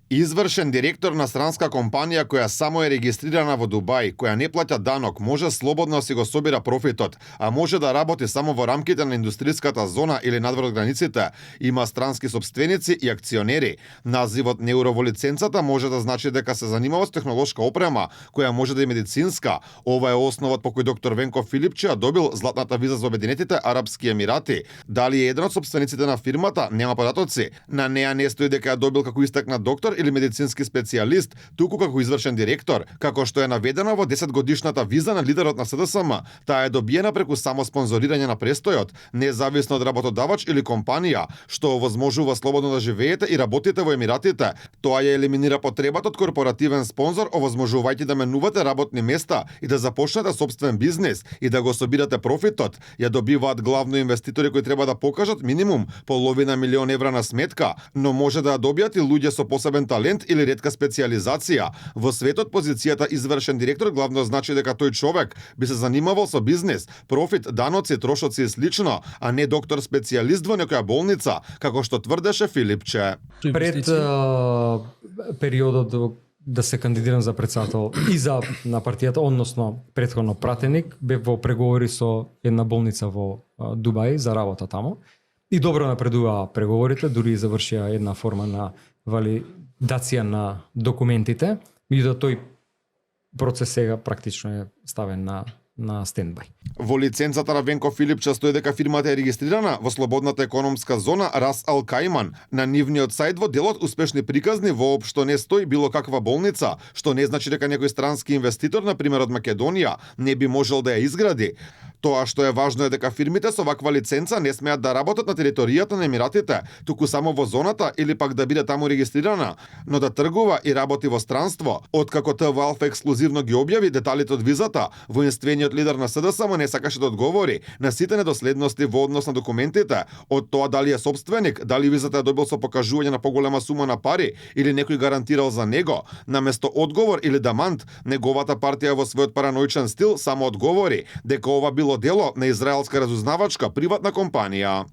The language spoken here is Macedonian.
Извршен директор на странска компанија која само е регистрирана во Дубај, која не плаќа данок, може слободно си го собира профитот, а може да работи само во рамките на индустријската зона или надвор од границите, има странски сопственици и акционери. Називот неуро во лиценцата може да значи дека се занимава со технолошка опрема, која може да е медицинска. Ова е основот по кој доктор Венко Филипче добил златната виза за Обединетите Арапски Емирати. Дали е еден од сопствениците на фирмата, нема податоци. На неа не стои дека ја добил како истакнат доктор или медицински специјалист, туку како извршен директор, како што е наведено во 10-годишната виза на лидерот на СДСМ. Таа е добиена преку само спонзорирање на престојот, независно од работодавач или компанија, што овозможува слободно да живеете и работите во Емиратите. Тоа ја елиминира потребата од корпоративен спонзор, овозможувајќи да менувате работни места и да започнете собствен бизнис и да го собирате профитот. Ја добиваат главно инвеститори кои треба да покажат минимум половина милион евра на сметка, но може да ја добијат и луѓе со посебен талент или ретка специјализација. Во светот позицијата извршен директор главно значи дека тој човек би се занимавал со бизнес, профит, даноци, трошоци и слично, а не доктор специјалист во некоја болница, како што тврдеше Филипче. Пред периодот да се кандидирам за председател и за на партијата, односно претходно пратеник, бев во преговори со една болница во Дубај за работа таму. И добро напредуваа преговорите, дури и завршија една форма на валидација на документите, меѓутоа тој процес сега практично е ставен на стендбај. Во лиценцата на Венко Филипче стои дека фирмата е регистрирана во слободната економска зона Рас Ал Кајман. На нивниот сајт во делот успешни приказни воопшто не стои било каква болница, што не значи дека некој странски инвеститор, на пример од Македонија, не би можел да ја изгради. Тоа што е важно е дека фирмите со ваква лиценца не смеат да работат на територијата на Емиратите, туку само во зоната или пак да биде таму регистрирана, но да тргува и работи во странство. Откако ТВ Алфа ексклузивно ги објави деталите од визата, воинствениот лидер на СДСМ не сакаше да одговори на сите недоследности во однос на документите, од тоа дали е собственик, дали визата ја добил со покажување на поголема сума на пари или некој гарантирал за него. Наместо одговор или дамант, неговата партија во својот параноичен стил само одговори дека ова било дело на израелска разузнавачка приватна компанија.